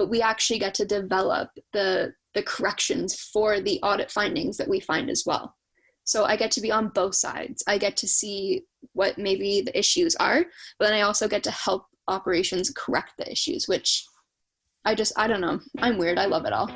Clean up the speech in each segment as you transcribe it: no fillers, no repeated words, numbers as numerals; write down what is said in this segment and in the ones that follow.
but we actually get to develop the corrections for the audit findings that we find as well. So I get to be on both sides. I get to see what maybe the issues are, but then I also get to help operations correct the issues, which I don't know. I'm weird. I love it all.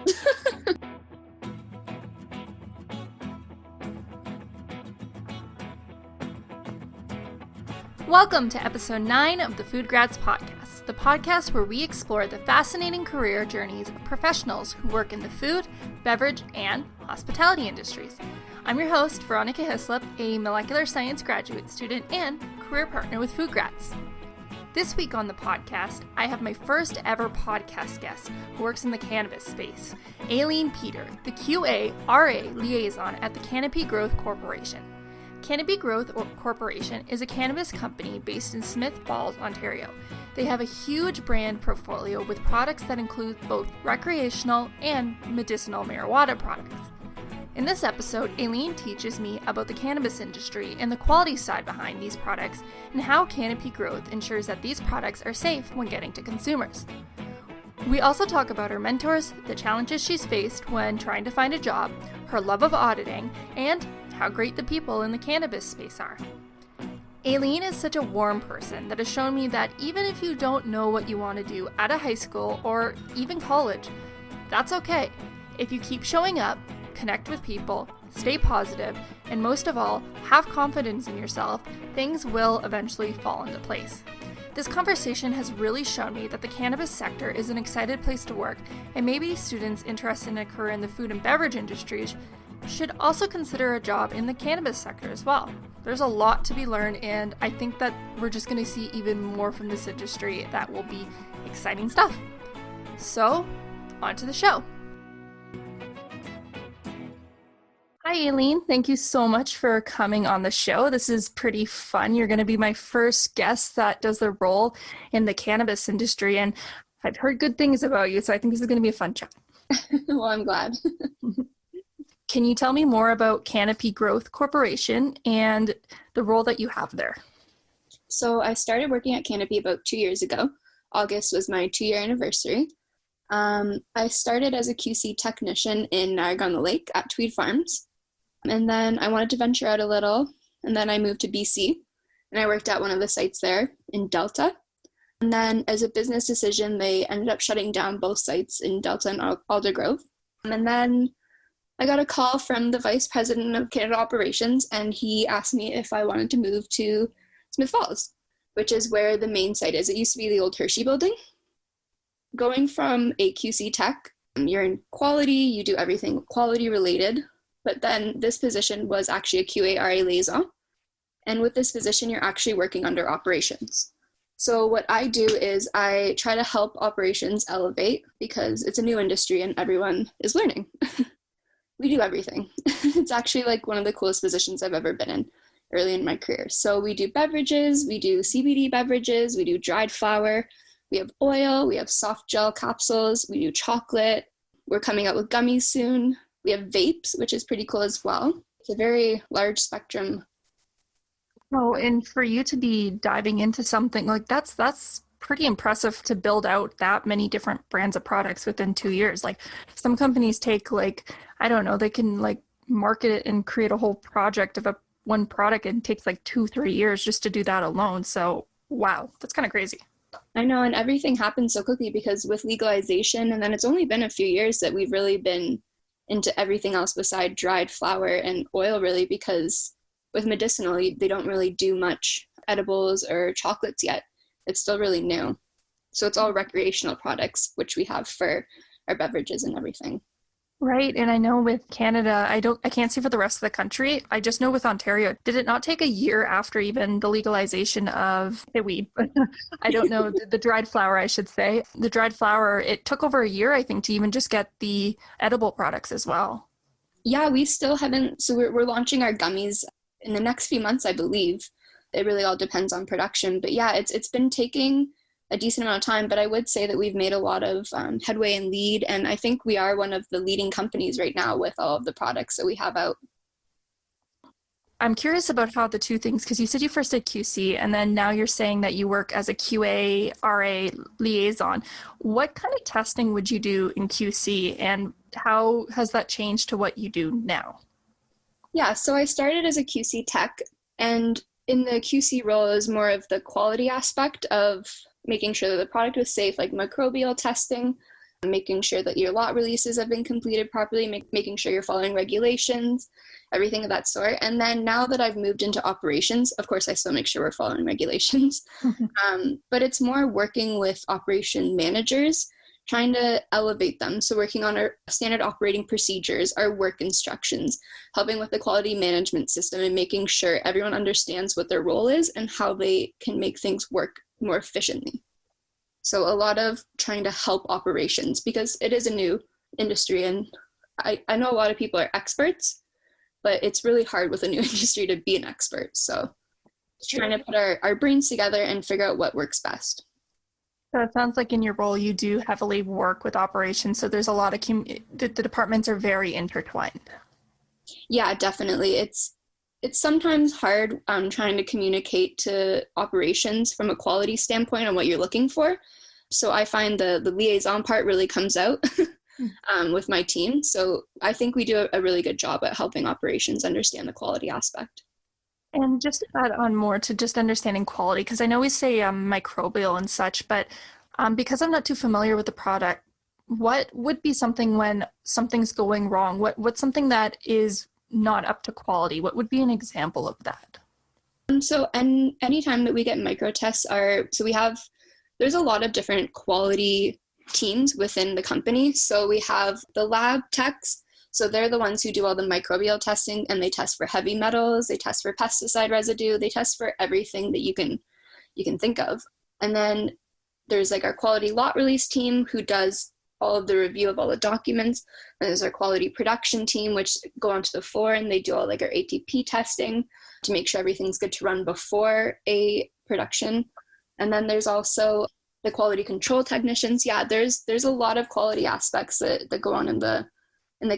Welcome to episode 9 of the Food Grads Podcast, the podcast where we explore the fascinating career journeys of professionals who work in the food, beverage, and hospitality industries. I'm your host, Veronica Hislop, a molecular science graduate student and career partner with Food Grads. This week on the podcast, I have my first ever podcast guest who works in the cannabis space, Aylene Peter the QA RA Liaison at the Canopy Growth Corporation. Canopy Growth Corporation is a cannabis company based in Smith Falls, Ontario. They have a huge brand portfolio with products that include both recreational and medicinal marijuana products. In this episode, Aylene teaches me about the cannabis industry and the quality side behind these products and how Canopy Growth ensures that these products are safe when getting to consumers. We also talk about her mentors, the challenges she's faced when trying to find a job, her love of auditing, and how great the people in the cannabis space are. Aylene is such a warm person that has shown me that even if you don't know what you want to do out of high school or even college, that's okay. If you keep showing up, connect with people, stay positive, and most of all, have confidence in yourself, things will eventually fall into place. This conversation has really shown me that the cannabis sector is an exciting place to work, and maybe students interested in a career in the food and beverage industries should also consider a job in the cannabis sector as well. There's a lot to be learned, and I think that we're just going to see even more from this industry that will be exciting stuff. So, on to the show. Hi, Aylene. Thank you so much for coming on the show. This is pretty fun. You're going to be my first guest that does the role in the cannabis industry, and I've heard good things about you, so I think this is going to be a fun chat. Well, I'm glad. Can you tell me more about Canopy Growth Corporation and the role that you have there? So I started working at Canopy about 2 years ago. August was my 2-year anniversary. I started as a QC technician in Niagara-on-the-Lake at Tweed Farms. And then I wanted to venture out a little, and then I moved to BC, and I worked at one of the sites there in Delta. And then as a business decision, they ended up shutting down both sites in Delta and Aldergrove. And then I got a call from the vice president of Canada Operations, and he asked me if I wanted to move to Smith Falls, which is where the main site is. It used to be the old Hershey building. Going from a QC tech, you're in quality, you do everything quality related. But then this position was actually a QA RA liaison. And with this position, you're actually working under operations. So what I do is I try to help operations elevate because it's a new industry and everyone is learning. We do everything. It's actually like one of the coolest positions I've ever been in early in my career. So we do beverages, we do CBD beverages, we do dried flower, we have oil, we have soft gel capsules, we do chocolate. We're coming out with gummies soon. We have vapes, which is pretty cool as well. It's a very large spectrum. Oh, and for you to be diving into something like that's pretty impressive to build out that many different brands of products within 2 years. Like some companies take they can market it and create a whole project of one product, and it takes 2-3 years just to do that alone. So wow, that's kind of crazy. I know, and everything happens so quickly because with legalization, and then it's only been a few years that we've really been into everything else beside dried flower and oil, really, because with medicinal, they don't really do much edibles or chocolates yet. It's still really new. So it's all recreational products, which we have for our beverages and everything. Right. And I know with Canada, I can't say for the rest of the country. I just know with Ontario, did it not take a year after even the legalization of the weed? I don't know, the dried flower, I should say. The dried flower, it took over a year, I think, to even just get the edible products as well. Yeah, we still haven't. So we're launching our gummies in the next few months, I believe. It really all depends on production. But yeah, it's been taking a decent amount of time, but I would say that we've made a lot of headway and lead, and I think we are one of the leading companies right now with all of the products that we have out. I'm curious about how the two things, because you said you first did QC and then now you're saying that you work as a QA RA liaison. What kind of testing would you do in QC and how has that changed to what you do now? Yeah, so I started as a QC tech, and in the QC role is more of the quality aspect of making sure that the product was safe, like microbial testing, making sure that your lot releases have been completed properly, making sure you're following regulations, everything of that sort. And then now that I've moved into operations, of course, I still make sure we're following regulations, but it's more working with operation managers, trying to elevate them. So working on our standard operating procedures, our work instructions, helping with the quality management system and making sure everyone understands what their role is and how they can make things work more efficiently. So a lot of trying to help operations because it is a new industry and I know a lot of people are experts, but it's really hard with a new industry to be an expert. So trying to put our brains together and figure out what works best. So it sounds like in your role, you do heavily work with operations. So there's a lot of, the departments are very intertwined. Yeah, definitely. It's sometimes hard trying to communicate to operations from a quality standpoint on what you're looking for. So I find the liaison part really comes out with my team. So I think we do a really good job at helping operations understand the quality aspect. And just to add on more to just understanding quality, because I know we say microbial and such, but because I'm not too familiar with the product, what would be something when something's going wrong? What's something that is not up to quality? What would be an example of that? So anytime that we get micro tests there's a lot of different quality teams within the company. So we have the lab techs. So they're the ones who do all the microbial testing and they test for heavy metals, they test for pesticide residue, they test for everything that you can think of. And then there's like our quality lot release team who does all of the review of all the documents. And there's our quality production team, which go onto the floor and they do all like our ATP testing to make sure everything's good to run before a production. And then there's also the quality control technicians. Yeah, there's a lot of quality aspects that go on in the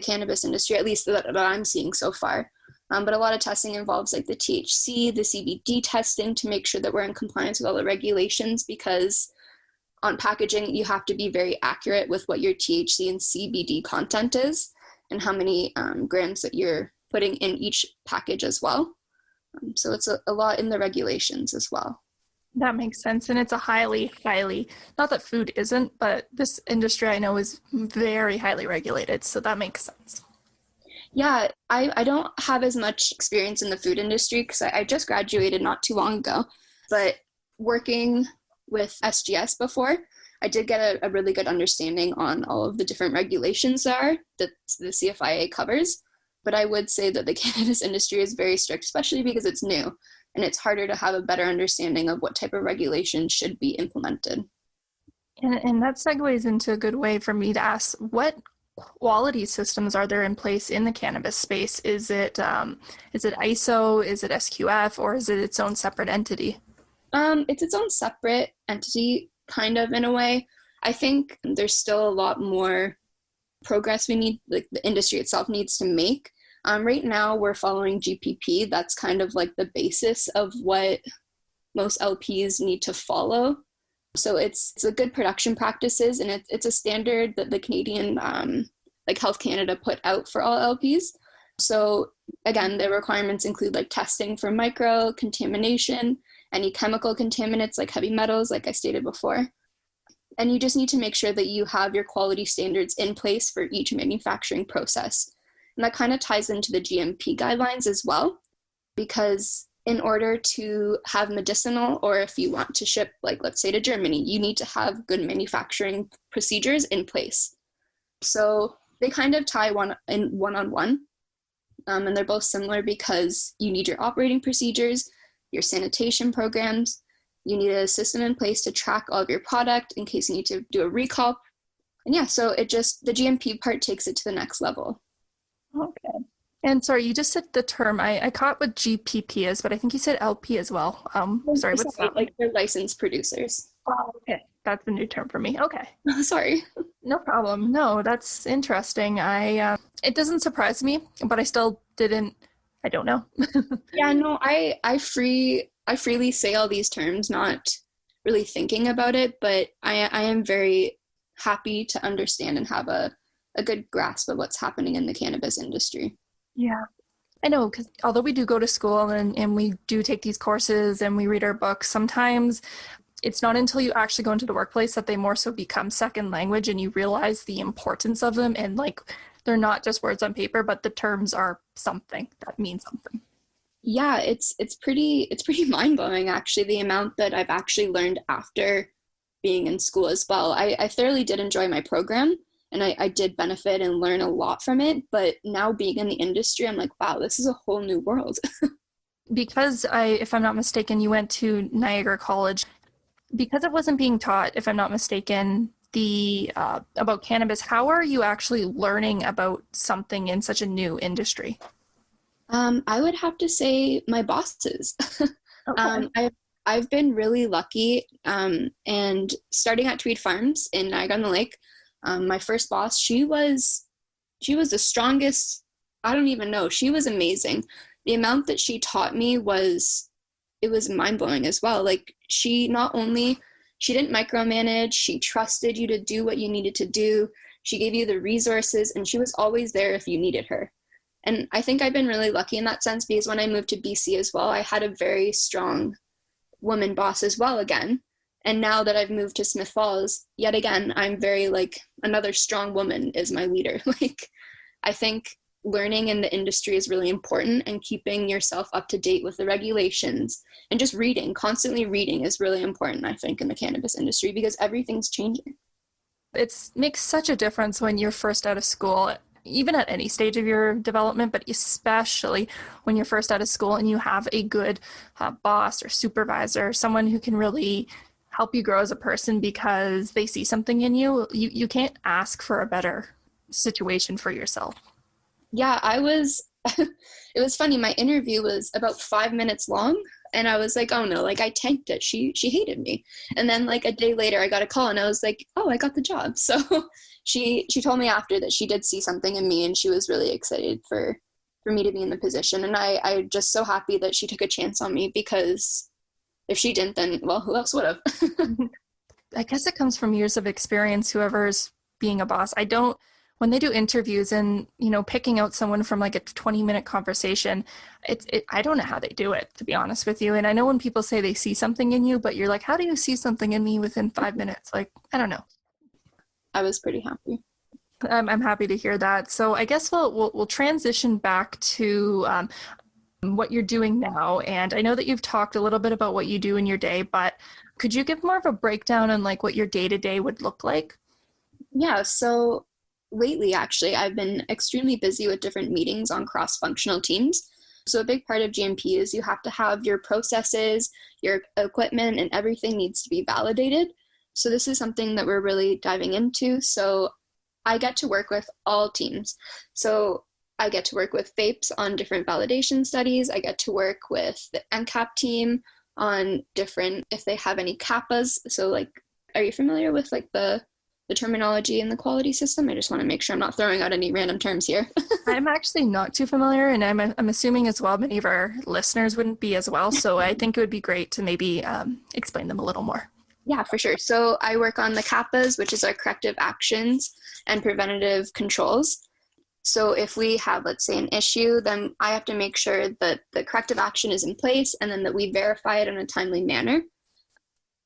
cannabis industry, at least that I'm seeing so far. But a lot of testing involves like the THC, the CBD testing to make sure that we're in compliance with all the regulations, because on packaging, you have to be very accurate with what your THC and CBD content is and how many grams that you're putting in each package as well. So it's a lot in the regulations as well. That makes sense. And it's a highly, not that food isn't, but this industry I know is very highly regulated. So that makes sense. Yeah, I don't have as much experience in the food industry because I just graduated not too long ago. But working with SGS before, I did get a really good understanding on all of the different regulations that the CFIA covers. But I would say that the cannabis industry is very strict, especially because it's new. And it's harder to have a better understanding of what type of regulations should be implemented. And that segues into a good way for me to ask, what quality systems are there in place in the cannabis space? Is it ISO, is it SQF, or is it its own separate entity? It's its own separate entity, kind of, in a way. I think there's still a lot more progress the industry itself needs to make. Right now, we're following GPP. That's kind of like the basis of what most LPs need to follow. So it's a good production practices, and it's a standard that the Canadian, Health Canada put out for all LPs. So again, the requirements include like testing for micro contamination, any chemical contaminants like heavy metals, like I stated before. And you just need to make sure that you have your quality standards in place for each manufacturing process. And that kind of ties into the GMP guidelines as well, because in order to have medicinal, or if you want to ship, like let's say to Germany, you need to have good manufacturing procedures in place. So they kind of tie one on one. And they're both similar because you need your operating procedures, your sanitation programs, you need a system in place to track all of your product in case you need to do a recall. And yeah, so the GMP part takes it to the next level. Okay. And sorry, you just said the term. I caught what GPP is, but I think you said LP as well. Sorry, what's that? Like they're licensed producers. Oh, okay. That's a new term for me. Okay. Sorry. No problem. No, that's interesting. It doesn't surprise me, but I I don't know. Yeah, no, I freely say all these terms, not really thinking about it, but I am very happy to understand and have a good grasp of what's happening in the cannabis industry. Yeah. I know, because although we do go to school and we do take these courses and we read our books, sometimes it's not until you actually go into the workplace that they more so become second language and you realize the importance of them. And like, they're not just words on paper, but the terms are something that means something. Yeah, it's pretty mind-blowing actually, the amount that I've actually learned after being in school as well. I thoroughly did enjoy my program and I did benefit and learn a lot from it, but now being in the industry, I'm like, wow, this is a whole new world. Because if I'm not mistaken, you went to Niagara College. Because it wasn't being taught, if I'm not mistaken, the about cannabis, how are you actually learning about something in such a new industry? I would have to say my bosses. Okay. I've been really lucky, and starting at Tweed Farms in Niagara-on-the-Lake, my first boss, she was the strongest. I don't even know. She was amazing. The amount that she taught me was mind blowing as well. Like she didn't micromanage. She trusted you to do what you needed to do. She gave you the resources, and she was always there if you needed her. And I think I've been really lucky in that sense because when I moved to BC as well, I had a very strong woman boss as well again. And now that I've moved to Smith Falls, yet again, I'm very like another strong woman is my leader. Like I think learning in the industry is really important and keeping yourself up to date with the regulations and just constantly reading is really important, I think, in the cannabis industry because everything's changing. It makes such a difference when you're first out of school, even at any stage of your development, but especially when you're first out of school and you have a good boss or supervisor, someone who can really help you grow as a person because they see something in you. You can't ask for a better situation for yourself. Yeah, it was funny. My interview was about 5 minutes long and I was like, oh no, like I tanked it. She hated me. And then like a day later I got a call and I was like, oh, I got the job. So she told me after that she did see something in me and she was really excited for me to be in the position. And I'm just so happy that she took a chance on me because if she didn't, then, well, who else would have? I guess it comes from years of experience, whoever's being a boss. When they do interviews and, picking out someone from like a 20-minute conversation, I don't know how they do it, to be honest with you. And I know when people say they see something in you, but you're like, how do you see something in me within 5 minutes? Like, I don't know. I was pretty happy. I'm happy to hear that. So I guess we'll transition back to what you're doing now. And I know that you've talked a little bit about what you do in your day, but could you give more of a breakdown on like what your day-to-day would look like? Yeah, so lately, actually, I've been extremely busy with different meetings on cross-functional teams. So a big part of GMP is you have to have your processes, your equipment, and everything needs to be validated. So this is something that we're really diving into. So I get to work with all teams. So I get to work with vapes on different validation studies. I get to work with the NCAP team on different, if they have any CAPAs. So like, are you familiar with like the terminology in the quality system? I just want to make sure I'm not throwing out any random terms here. I'm actually not too familiar, and I'm assuming as well many of our listeners wouldn't be as well. So I think it would be great to maybe explain them a little more. Yeah, for sure. So I work on the CAPAs, which is our corrective actions and preventative controls. So if we have, let's say, an issue, then I have to make sure that the corrective action is in place and then that we verify it in a timely manner.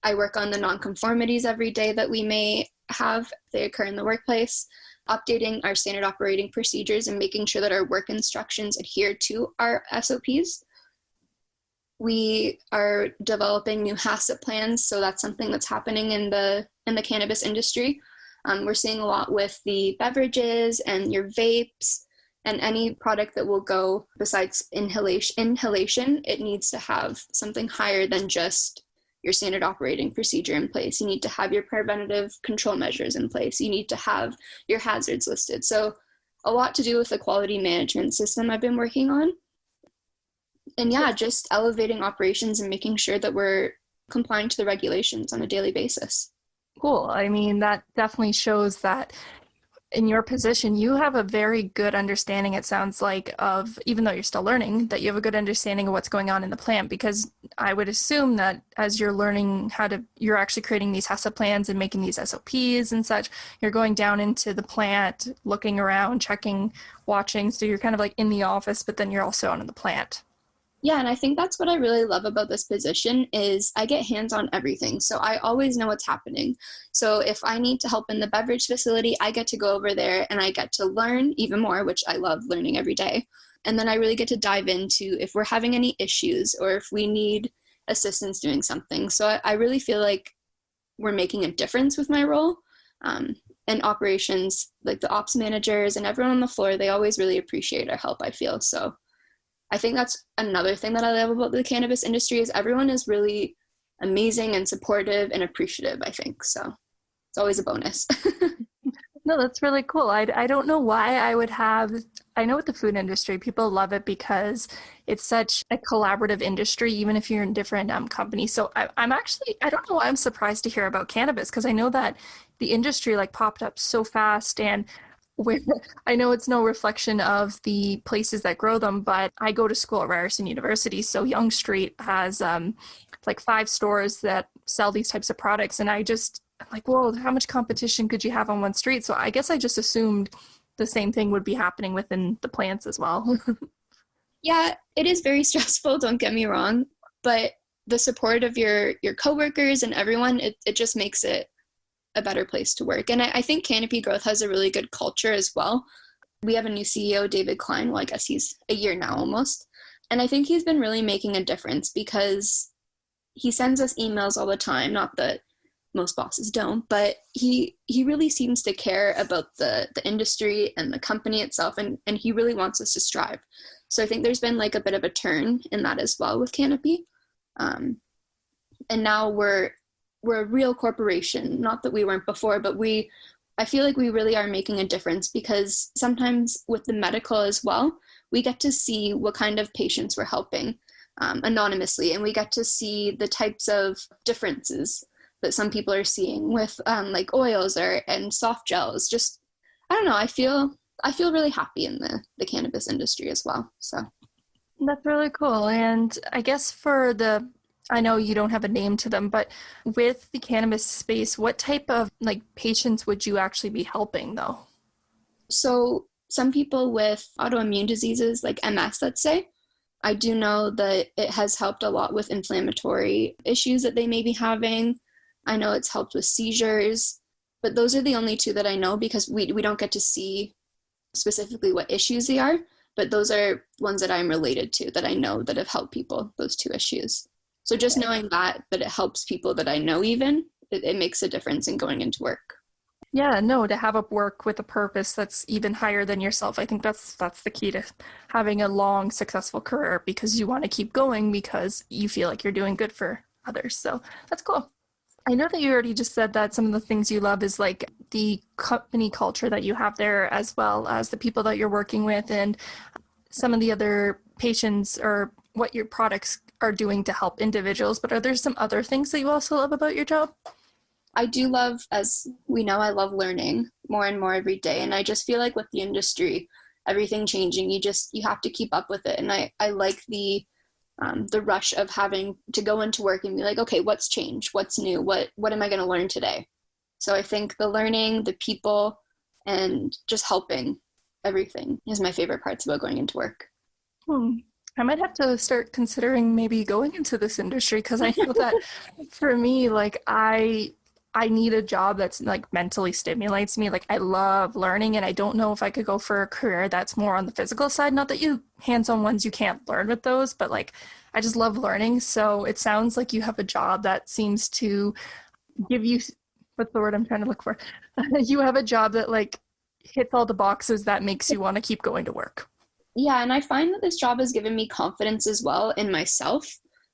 I work on the nonconformities every day that we may have if they occur in the workplace, updating our standard operating procedures and making sure that our work instructions adhere to our SOPs. We are developing new HACCP plans, so that's something that's happening in the cannabis industry. We're seeing a lot with the beverages and your vapes and any product that will go besides inhalation, it needs to have something higher than just your standard operating procedure in place. You need to have your preventative control measures in place. You need to have your hazards listed. So a lot to do with the quality management system I've been working on. And yeah, just elevating operations and making sure that we're complying to the regulations on a daily basis. Cool. I mean, that definitely shows that in your position, you have a very good understanding, it sounds like, of, even though you're still learning, that you have a good understanding of what's going on in the plant, because I would assume that as you're learning you're actually creating these HACCP plans and making these SOPs and such, you're going down into the plant, looking around, checking, watching, so you're kind of like in the office, but then you're also out in the plant. Yeah, and I think that's what I really love about this position is I get hands on everything. So I always know what's happening. So if I need to help in the beverage facility, I get to go over there and I get to learn even more, which I love learning every day. And then I really get to dive into if we're having any issues or if we need assistance doing something. So I really feel like we're making a difference with my role. And operations, like the ops managers and everyone on the floor, they always really appreciate our help, I feel. So I think that's another thing that I love about the cannabis industry is everyone is really amazing and supportive and appreciative, I think. So it's always a bonus. No, that's really cool. I don't know why I know with the food industry, people love it because it's such a collaborative industry, even if you're in different companies. So I don't know why I'm surprised to hear about cannabis, because I know that the industry like popped up so fast, and where I know it's no reflection of the places that grow them, but I go to school at Ryerson University, so Yonge Street has like 5 stores that sell these types of products, and I'm like, well, how much competition could you have on one street? So I guess I just assumed the same thing would be happening within the plants as well. Yeah, it is very stressful, don't get me wrong, but the support of your coworkers and everyone, it just makes it a better place to work. And I think Canopy Growth has a really good culture as well. We have a new CEO, David Klein. Well, I guess he's a year now almost. And I think he's been really making a difference because he sends us emails all the time. Not that most bosses don't, but he really seems to care about the industry and the company itself, and he really wants us to strive. So I think there's been like a bit of a turn in that as well with Canopy. And now we're a real corporation. Not that we weren't before, but I feel like we really are making a difference because sometimes with the medical as well, we get to see what kind of patients we're helping anonymously, and we get to see the types of differences that some people are seeing with like oils and soft gels. Just, I don't know, I feel really happy in the cannabis industry as well. So That's really cool. And I guess I know you don't have a name to them, but with the cannabis space, what type of like patients would you actually be helping though? So some people with autoimmune diseases like MS, let's say, I do know that it has helped a lot with inflammatory issues that they may be having. I know it's helped with seizures, but those are the only 2 that I know because we don't get to see specifically what issues they are, but those are ones that I'm related to that I know that have helped people, those 2 issues. So just knowing that it helps people that I know even, it makes a difference in going into work. Yeah, no, to have a work with a purpose that's even higher than yourself. I think that's the key to having a long, successful career, because you want to keep going because you feel like you're doing good for others. So that's cool. I know that you already just said that some of the things you love is like the company culture that you have there, as well as the people that you're working with and some of the other patients or what your products are doing to help individuals. But are there some other things that you also love about your job? I do love, as we know, I love learning more and more every day. And I just feel like with the industry, everything changing, you have to keep up with it. And I like the rush of having to go into work and be like, okay, what's changed? What's new? What am I going to learn today? So I think the learning, the people, and just helping everything is my favorite parts about going into work. I might have to start considering maybe going into this industry, because I know that for me, like I need a job that's like mentally stimulates me. Like I love learning, and I don't know if I could go for a career that's more on the physical side. Not that you hands-on ones, you can't learn with those, but like I just love learning. So it sounds like you have a job that seems to give you, what's the word I'm trying to look for? You have a job that like hits all the boxes that makes you want to keep going to work. Yeah, and I find that this job has given me confidence as well in myself.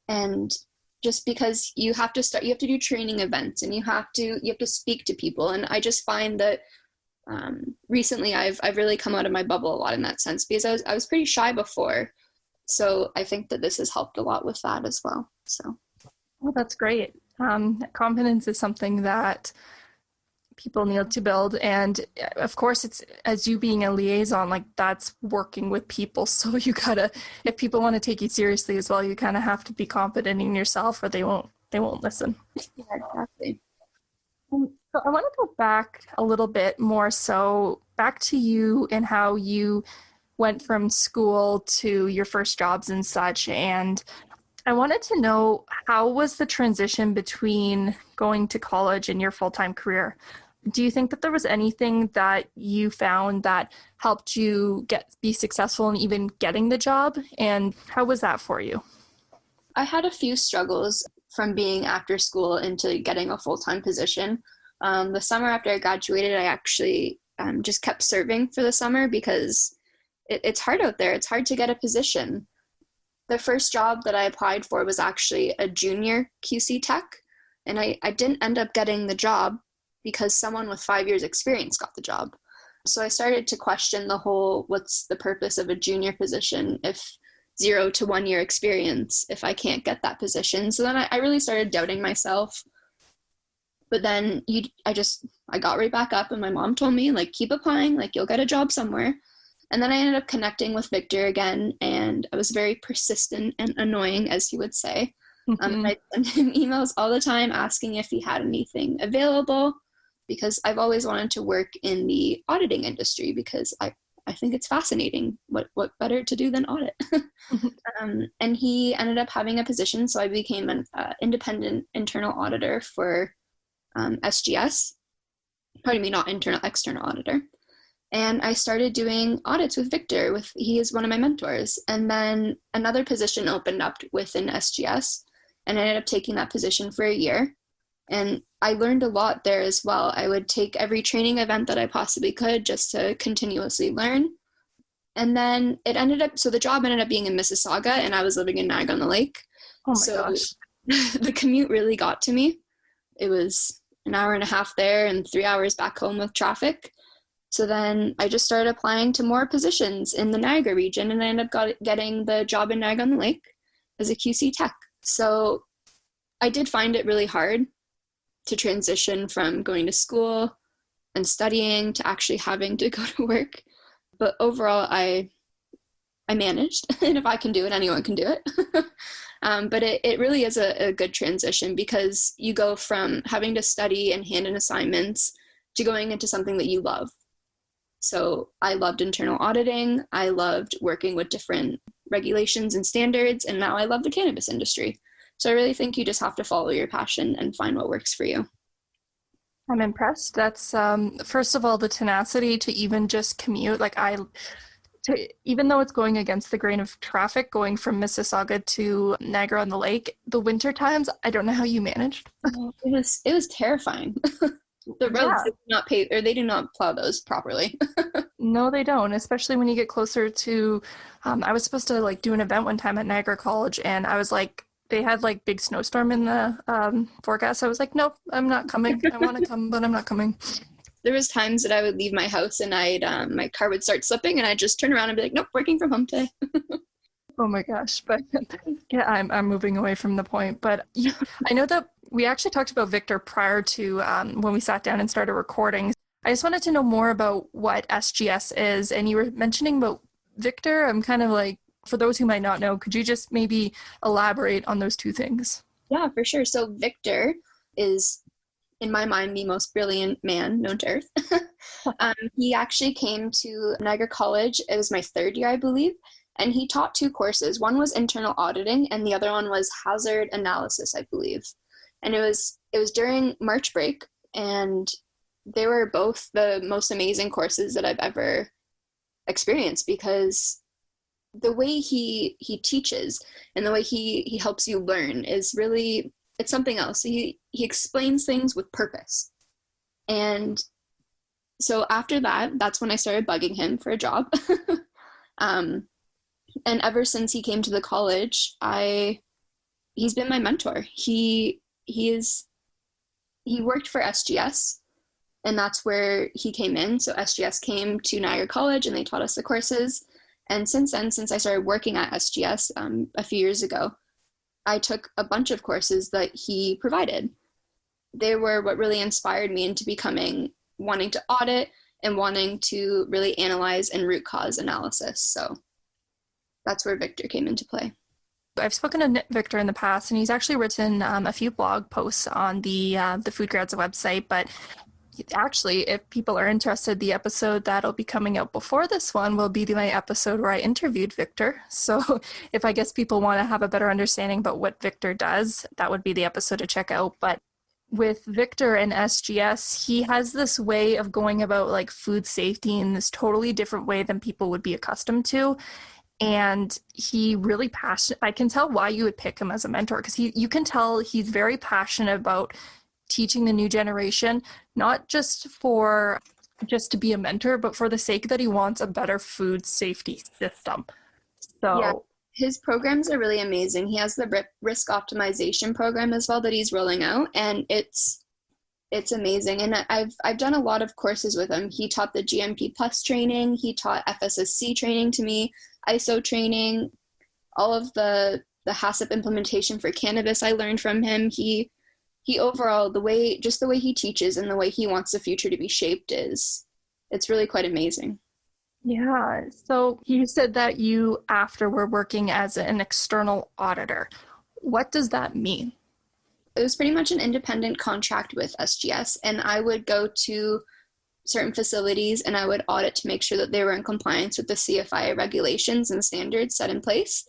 And just because you have to do training events, and you have to speak to people. And I just find that recently I've really come out of my bubble a lot in that sense, because I was pretty shy before. So I think that this has helped a lot with that as well. So. Well, that's great. Confidence is something that people need to build. And of course, it's, as you being a liaison, like that's working with people. So you gotta, if people want to take you seriously as well, you kind of have to be confident in yourself, or they won't listen. Yeah, exactly. So I want to go back a little bit more, so back to you and how you went from school to your first jobs and such. And I wanted to know, how was the transition between going to college and your full-time career? Do you think that there was anything that you found that helped you be successful in even getting the job? And how was that for you? I had a few struggles from being after school into getting a full-time position. The summer after I graduated, I actually just kept serving for the summer because it's hard out there. It's hard to get a position. The first job that I applied for was actually a junior QC tech, and I didn't end up getting the job because someone with 5 years experience got the job. So I started to question the whole, what's the purpose of a junior position if 0 to 1 year experience, if I can't get that position? So then I really started doubting myself. But then I got right back up, and my mom told me, like, keep applying, like you'll get a job somewhere. And then I ended up connecting with Victor again, and I was very persistent and annoying, as he would say. I sent him emails all the time asking if he had anything available, because I've always wanted to work in the auditing industry because I think it's fascinating. What better to do than audit? And he ended up having a position, so I became an independent internal auditor for SGS. Pardon me, not internal, external auditor. And I started doing audits with Victor. He is one of my mentors. And then another position opened up within SGS, and I ended up taking that position for a year. And I learned a lot there as well. I would take every training event that I possibly could just to continuously learn. And then the job ended up being in Mississauga, and I was living in Niagara-on-the-Lake. Oh my gosh. The commute really got to me. It was an hour and a half there and 3 hours back home with traffic. So then I just started applying to more positions in the Niagara region, and I ended up getting the job in Niagara-on-the-Lake as a QC tech. So I did find it really hard to transition from going to school and studying to actually having to go to work. But overall, I managed, and if I can do it, anyone can do it. But it really is a good transition, because you go from having to study and hand in assignments to going into something that you love. So I loved internal auditing. I loved working with different regulations and standards, and now I love the cannabis industry. So I really think you just have to follow your passion and find what works for you. I'm impressed. That's first of all, the tenacity to even just commute. Even though it's going against the grain of traffic, going from Mississauga to Niagara-on-the-Lake, the winter times, I don't know how you managed. It was terrifying. The roads do not pave, or they do not plow those properly. No, they don't, especially when you get closer to, I was supposed to do an event one time at Niagara College, and I was they had big snowstorm in the forecast. I was like, nope, I'm not coming. I want to come, but I'm not coming. There was times that I would leave my house and my car would start slipping, and I'd just turn around and be like, nope, working from home today. Oh my gosh. But yeah, I'm moving away from the point. But I know that we actually talked about Victor prior to when we sat down and started recording. I just wanted to know more about what SGS is. And you were mentioning about Victor. I'm kind of for those who might not know, could you just maybe elaborate on those two things? Yeah, for sure. So Victor is, in my mind, the most brilliant man known to Earth. He actually came to Niagara College. It was my third year, I believe. And he taught 2 courses. One was internal auditing, and the other one was hazard analysis, I believe. And it was during March break, and they were both the most amazing courses that I've ever experienced, because the way he teaches and the way he helps you learn is really, it's something else. He explains things with purpose. And so after that's when I started bugging him for a job. And ever since he came to the college, he's been my mentor. He worked for SGS, and that's where he came in. So SGS came to Niagara College, and they taught us the courses. And since then, since I started working at SGS a few years ago, I took a bunch of courses that he provided. they were what really inspired me into wanting to audit and wanting to really analyze and root cause analysis. So that's where Victor came into play. I've spoken to Victor in the past, and he's actually written a few blog posts on the Food Grads website. But actually, if people are interested, the episode that'll be coming out before this one will be my episode where I interviewed Victor. So if I guess people want to have a better understanding about what Victor does, that would be the episode to check out. But with Victor and SGS, he has this way of going about like food safety in this totally different way than people would be accustomed to. And he really passionate. I can tell why you would pick him as a mentor, because you can tell he's very passionate about teaching the new generation, not just to be a mentor, but for the sake that he wants a better food safety system. So yeah, his programs are really amazing. He has the risk optimization program as well that he's rolling out, and it's amazing. And I've done a lot of courses with him. He taught the GMP Plus training. He taught FSSC training to me, ISO training, all of the HACCP implementation for cannabis I learned from him. He overall, the way he teaches and the way he wants the future to be shaped it's really quite amazing. Yeah. So you said that you after were working as an external auditor. What does that mean? It was pretty much an independent contract with SGS, and I would go to certain facilities and I would audit to make sure that they were in compliance with the CFIA regulations and standards set in place.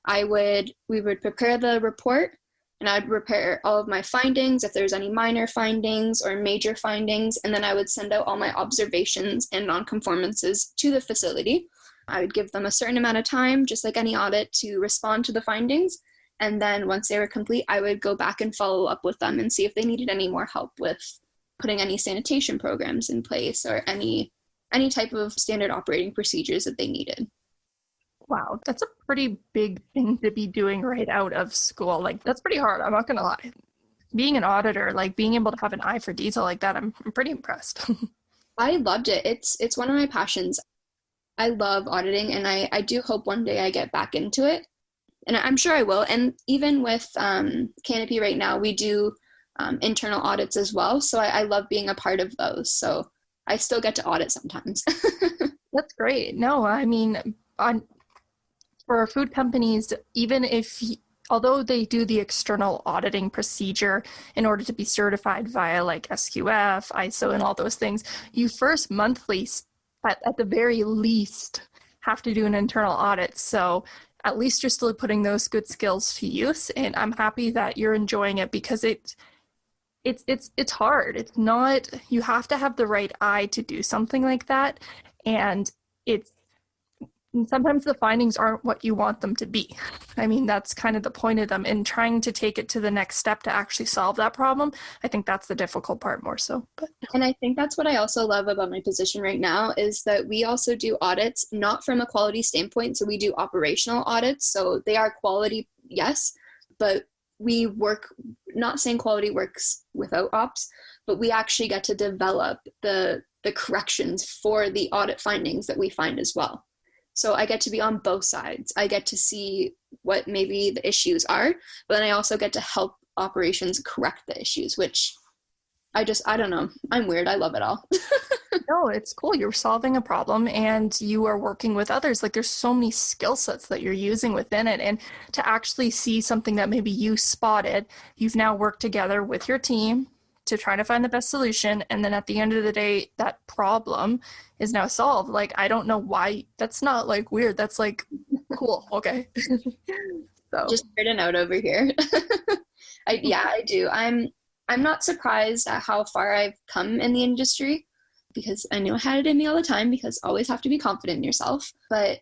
We would prepare the report, and I'd prepare all of my findings, if there's any minor findings or major findings, and then I would send out all my observations and nonconformances to the facility. I would give them a certain amount of time, just like any audit, to respond to the findings. And then once they were complete, I would go back and follow up with them and see if they needed any more help with putting any sanitation programs in place or any type of standard operating procedures that they needed. Wow, that's a pretty big thing to be doing right out of school. Like, that's pretty hard, I'm not gonna lie. Being an auditor, like being able to have an eye for detail like that, I'm pretty impressed. I loved it. It's one of my passions. I love auditing, and I do hope one day I get back into it. And I'm sure I will. And even with Canopy right now, we do internal audits as well. So I love being a part of those. So I still get to audit sometimes. That's great. No, I mean, for food companies, although they do the external auditing procedure in order to be certified via like SQF, ISO, and all those things, you first monthly, at the very least, have to do an internal audit. So at least you're still putting those good skills to use, and I'm happy that you're enjoying it, because it's hard. It's not, you have to have the right eye to do something like that, and sometimes the findings aren't what you want them to be. I mean, that's kind of the point of them, and trying to take it to the next step to actually solve that problem. I think that's the difficult part more so. And I think that's what I also love about my position right now, is that we also do audits, not from a quality standpoint. So we do operational audits. So they are quality, yes, but we work, not saying quality works without ops, but we actually get to develop the corrections for the audit findings that we find as well. So I get to be on both sides. I get to see what maybe the issues are, but then I also get to help operations correct the issues, which I don't know. I'm weird. I love it all. No, it's cool. You're solving a problem and you are working with others. Like, there's so many skill sets that you're using within it. And to actually see something that maybe you spotted, you've now worked together with your team to try to find the best solution. And then at the end of the day, that problem is now solved. Like, I don't know why. That's not like weird. That's like cool. Okay. So just nerding out over here. I do. I'm not surprised at how far I've come in the industry, because I knew I had it in me all the time, because always have to be confident in yourself. But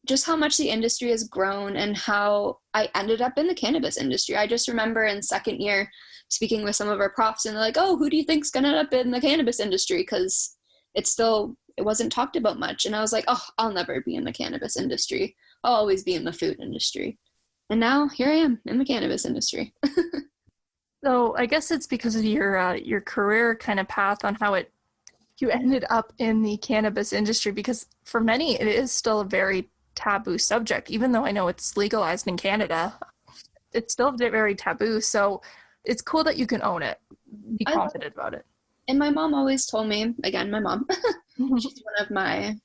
just how much the industry has grown and how I ended up in the cannabis industry. I just remember in second year speaking with some of our profs, and they're like, oh, who do you think's going to end up in the cannabis industry? Because it wasn't talked about much. And I was like, oh, I'll never be in the cannabis industry. I'll always be in the food industry. And now here I am in the cannabis industry. So I guess it's because of your career kind of path on how you ended up in the cannabis industry, because for many it is still a very taboo subject. Even though I know it's legalized in Canada, it's still very taboo. So it's cool that you can own it. be confident about it. And my mom always told me, again, my mom, she's one of my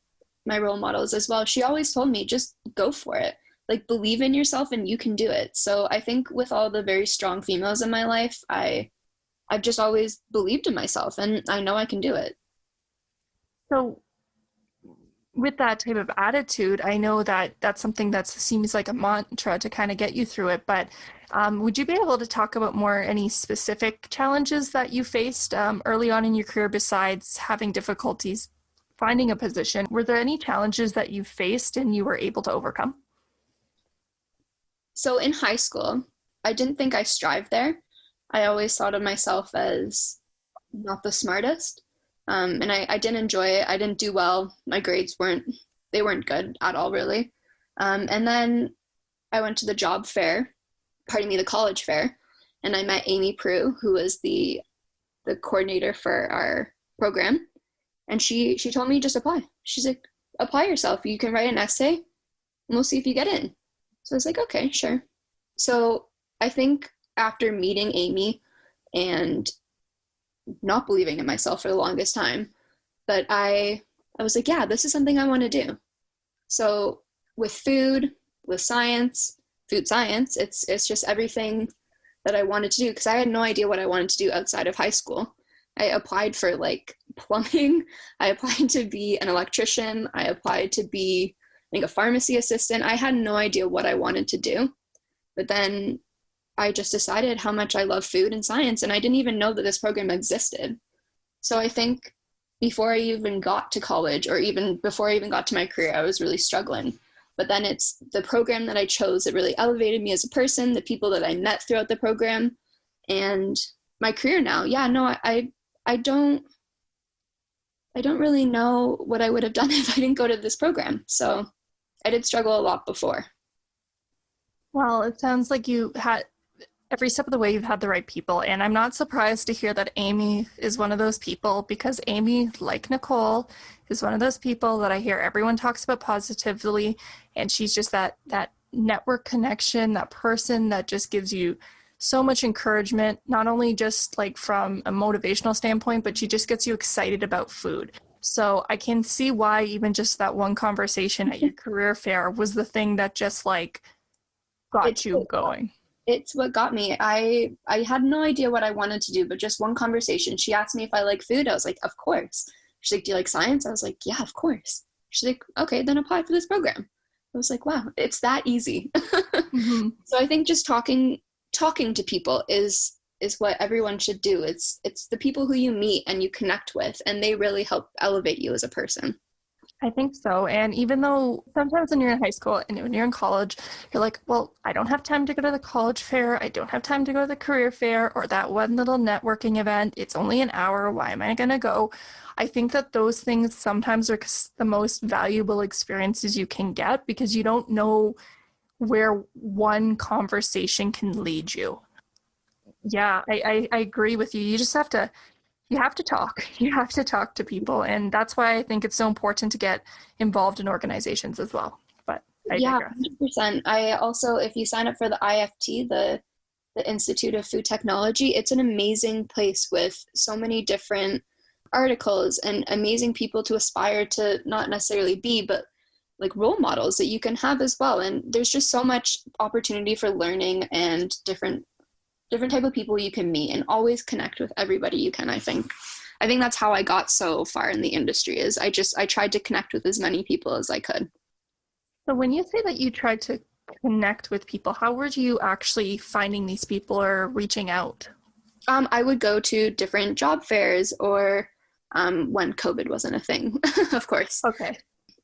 role models as well. She always told me, just go for it. Like, believe in yourself and you can do it. So I think with all the very strong females in my life, I've just always believed in myself, and I know I can do it. So with that type of attitude, I know that that's something that seems like a mantra to kind of get you through it, but would you be able to talk about any specific challenges that you faced early on in your career besides having difficulties finding a position? Were there any challenges that you faced and you were able to overcome? So in high school, I didn't think I strived there. I always thought of myself as not the smartest. And I didn't enjoy it. I didn't do well. My grades weren't good at all, really. And then I went to the the college fair, and I met Amy Prue, who was the coordinator for our program. And she told me, just apply. She's like, apply yourself. You can write an essay and we'll see if you get in. So I was like, okay, sure. So I think after meeting Amy and not believing in myself for the longest time, but I was like, yeah, this is something I want to do. So with food science, it's just everything that I wanted to do, because I had no idea what I wanted to do outside of high school. I applied for like plumbing. I applied to be an electrician. I applied to be a pharmacy assistant. I had no idea what I wanted to do. But then I just decided how much I love food and science, and I didn't even know that this program existed. So I think before I even got to college, or even before I even got to my career, I was really struggling. But then it's the program that I chose that really elevated me as a person, the people that I met throughout the program, and my career now. Yeah, no, I don't really know what I would have done if I didn't go to this program. So I did struggle a lot before. Well, it sounds like you had every step of the way you've had the right people, and I'm not surprised to hear that Amy is one of those people, because Amy, like Nicole, is one of those people that I hear everyone talks about positively, and she's just that network connection, that person that just gives you so much encouragement, not only just like from a motivational standpoint, but she just gets you excited about food. So I can see why even just that one conversation at your career fair was the thing that just like got you going. It's what got me. I had no idea what I wanted to do, but just one conversation. She asked me if I like food. I was like, of course. She's like, do you like science? I was like, yeah, of course. She's like, okay, then apply for this program. I was like, wow, it's that easy. Mm-hmm. So I think just talking to people is what everyone should do. It's the people who you meet and you connect with, and they really help elevate you as a person. I think so. And even though sometimes when you're in high school and when you're in college, you're like, well, I don't have time to go to the college fair. I don't have time to go to the career fair or that one little networking event. It's only an hour. Why am I going to go? I think that those things sometimes are the most valuable experiences you can get, because you don't know where one conversation can lead you. Yeah, I agree with you. You just have to talk. You have to talk to people. And that's why I think it's so important to get involved in organizations as well. But I digress. 100%. I also, if you sign up for the IFT, the Institute of Food Technology, it's an amazing place with so many different articles and amazing people to aspire to not necessarily be, but like role models that you can have as well. And there's just so much opportunity for learning and different type of people you can meet, and always connect with everybody you can. I think that's how I got so far in the industry, is I tried to connect with as many people as I could. So when you say that you tried to connect with people, how were you actually finding these people or reaching out? I would go to different job fairs, or when COVID wasn't a thing, of course. Okay.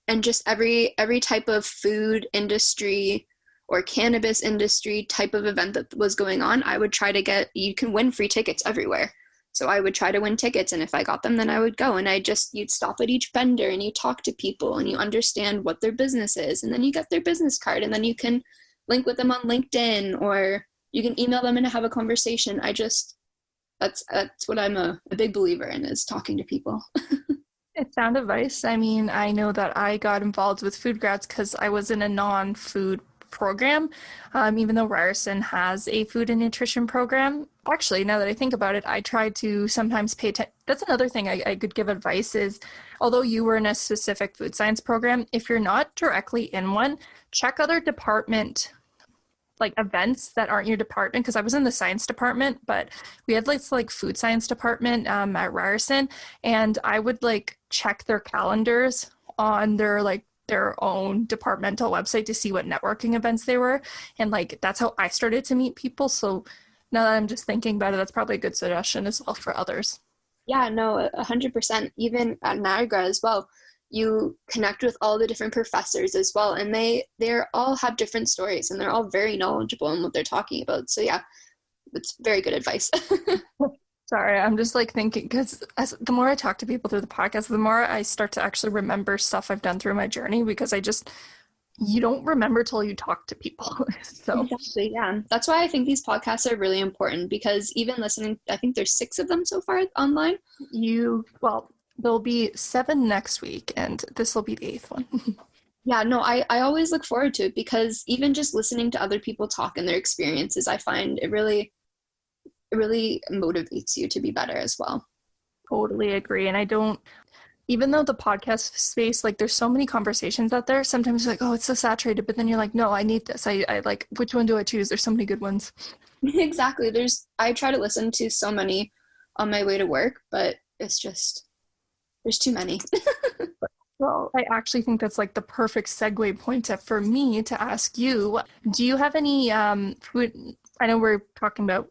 And just every type of food industry or cannabis industry type of event that was going on, I would try to you can win free tickets everywhere. So I would try to win tickets, and if I got them, then I would go. And you'd stop at each vendor and you talk to people and you understand what their business is, and then you get their business card, and then you can link with them on LinkedIn, or you can email them and have a conversation. That's what I'm a big believer in, is talking to people. It's sound advice. I mean, I know that I got involved with food grads because I was in a non-food program, even though Ryerson has a food and nutrition program. Actually, now that I think about it, I try to sometimes pay attention. That's another thing I could give advice is, although you were in a specific food science program, if you're not directly in one, check other department like events that aren't your department, because I was in the science department, but we had like food science department at Ryerson, and I would like check their calendars on their own departmental website to see what networking events they were, and like that's how I started to meet people. So now that I'm just thinking about it, that's probably a good suggestion as well for others. Yeah, no, 100%. Even at Niagara as well, you connect with all the different professors as well, and they're all have different stories, and they're all very knowledgeable in what they're talking about. So yeah, it's very good advice. Sorry, I'm just like thinking, because the more I talk to people through the podcast, the more I start to actually remember stuff I've done through my journey, because you don't remember till you talk to people. So exactly, yeah. That's why I think these podcasts are really important, because even listening, I think there's 6 of them so far online. There'll be 7 next week, and this will be the 8th one. Yeah, no, I always look forward to it, because even just listening to other people talk and their experiences, I find it really motivates you to be better as well. Totally agree. And even though the podcast space, like there's so many conversations out there, sometimes you're like, oh, it's so saturated, but then you're like, no, I need this. I like, which one do I choose? There's so many good ones. Exactly. I try to listen to so many on my way to work, but it's just, there's too many. Well, I actually think that's like the perfect segue point for me to ask you, do you have any food? I know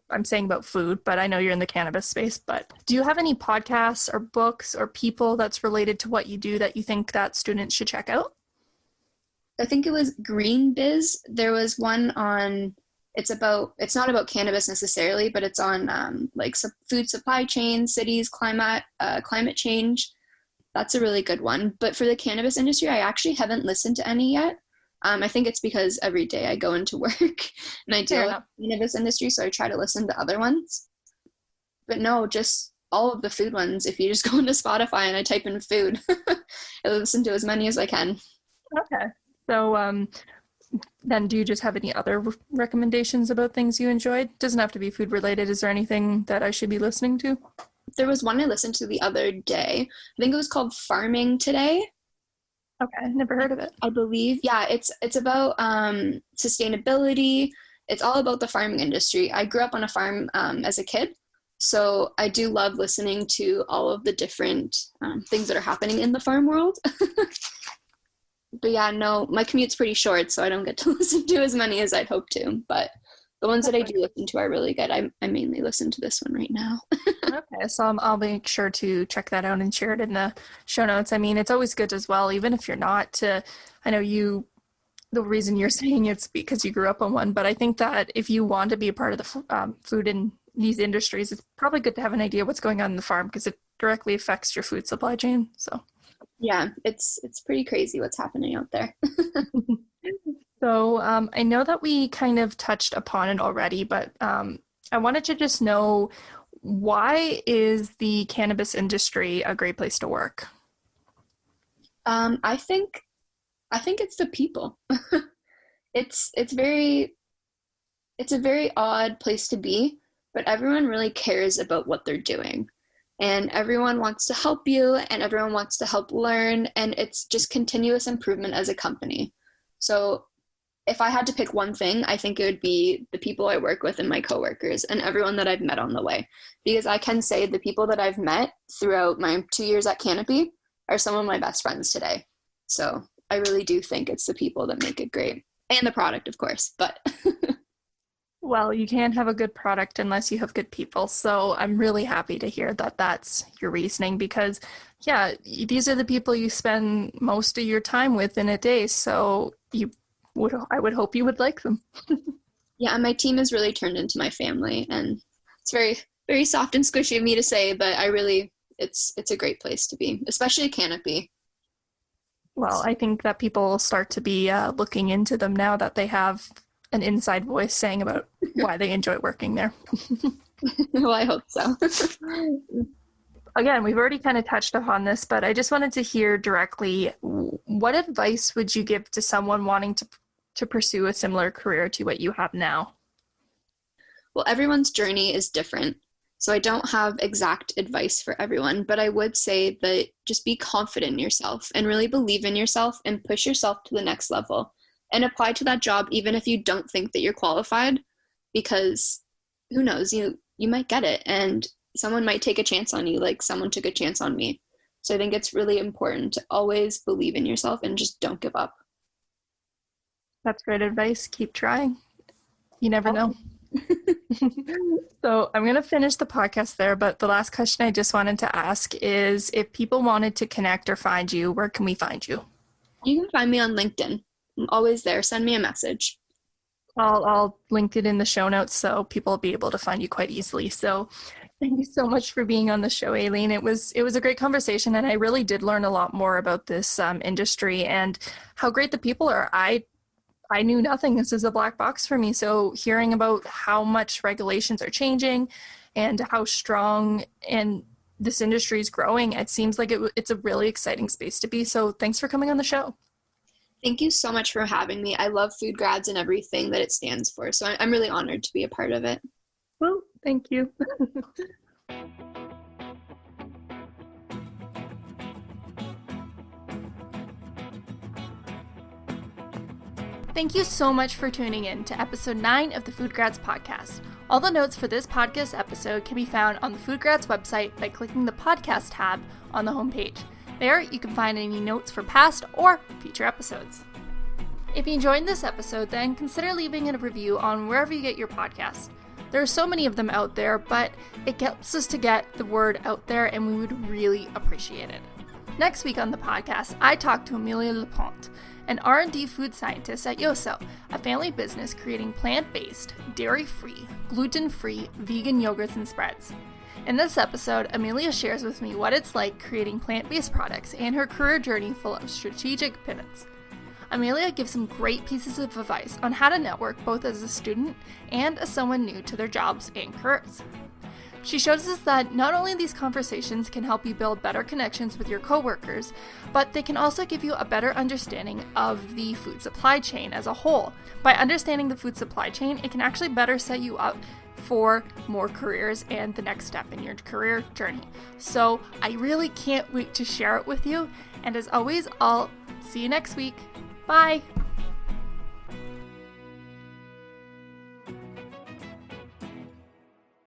I'm saying about food, but I know you're in the cannabis space, but do you have any podcasts or books or people that's related to what you do that you think that students should check out? I think it was Green Biz. There was one on, it's not about cannabis necessarily, but it's on food supply chain, cities, climate change. That's a really good one. But for the cannabis industry, I actually haven't listened to any yet. I think it's because every day I go into work and I deal with the cannabis industry, so I try to listen to other ones. But no, just all of the food ones. If you just go into Spotify and I type in food, I listen to as many as I can. Okay. So then do you just have any other recommendations about things you enjoyed? Doesn't have to be food related. Is there anything that I should be listening to? There was one I listened to the other day. I think it was called Farming Today. Okay, never heard of it. I believe. Yeah, it's about sustainability. It's all about the farming industry. I grew up on a farm as a kid, so I do love listening to all of the different things that are happening in the farm world. But yeah, no, my commute's pretty short, so I don't get to listen to as many as I'd hope to. But the ones that I do listen to are really good. I mainly listen to this one right now. Okay, so I'll make sure to check that out and share it in the show notes. I mean, it's always good as well, even if you're not I know the reason you're saying it's because you grew up on one, but I think that if you want to be a part of the food in these industries, it's probably good to have an idea what's going on in the farm, because it directly affects your food supply chain. So yeah, it's pretty crazy what's happening out there. So I know that we kind of touched upon it already, but I wanted to just know, why is the cannabis industry a great place to work? I think it's the people. It's a very odd place to be, but everyone really cares about what they're doing, and everyone wants to help you, and everyone wants to help learn, and it's just continuous improvement as a company. So if I had to pick one thing, I think it would be the people I work with and my coworkers and everyone that I've met on the way. Because I can say the people that I've met throughout my 2 years at Canopy are some of my best friends today. So I really do think it's the people that make it great. And the product, of course, but... Well, you can't have a good product unless you have good people. So I'm really happy to hear that that's your reasoning, because, yeah, these are the people you spend most of your time with in a day. So I would hope you would like them. Yeah, and my team has really turned into my family, and it's very, very soft and squishy of me to say, but it's a great place to be, especially Canopy. Well, I think that people will start to be looking into them now that they have an inside voice saying about why they enjoy working there. Well, I hope so. Again, we've already kind of touched upon this, but I just wanted to hear directly, what advice would you give to someone wanting to to pursue a similar career to what you have now? Well, everyone's journey is different. So I don't have exact advice for everyone, but I would say that just be confident in yourself and really believe in yourself and push yourself to the next level and apply to that job even if you don't think that you're qualified, because who knows, you might get it and someone might take a chance on you like someone took a chance on me. So I think it's really important to always believe in yourself and just don't give up. That's great advice. Keep trying. You never know. So I'm going to finish the podcast there, but the last question I just wanted to ask is, if people wanted to connect or find you, where can we find you? You can find me on LinkedIn. I'm always there. Send me a message. I'll link it in the show notes so people will be able to find you quite easily. So thank you so much for being on the show, Aylene. It was a great conversation, and I really did learn a lot more about this industry and how great the people are. I knew nothing. This is a black box for me. So hearing about how much regulations are changing and how strong and this industry is growing, it seems like it's a really exciting space to be. So thanks for coming on the show. Thank you so much for having me. I love Food Grads and everything that it stands for. So I'm really honored to be a part of it. Well, thank you. Thank you so much for tuning in to episode 9 of the Food Grads podcast. All the notes for this podcast episode can be found on the Food Grads website by clicking the podcast tab on the homepage. There, you can find any notes for past or future episodes. If you enjoyed this episode, then consider leaving a review on wherever you get your podcast. There are so many of them out there, but it helps us to get the word out there, and we would really appreciate it. Next week on the podcast, I talked to Amelia Laplante, an R&D food scientist at Yoso, a family business creating plant-based, dairy-free, gluten-free, vegan yogurts and spreads. In this episode, Amelia shares with me what it's like creating plant-based products and her career journey full of strategic pivots. Amelia gives some great pieces of advice on how to network both as a student and as someone new to their jobs and careers. She shows us that not only these conversations can help you build better connections with your coworkers, but they can also give you a better understanding of the food supply chain as a whole. By understanding the food supply chain, it can actually better set you up for more careers and the next step in your career journey. So I really can't wait to share it with you. And as always, I'll see you next week. Bye!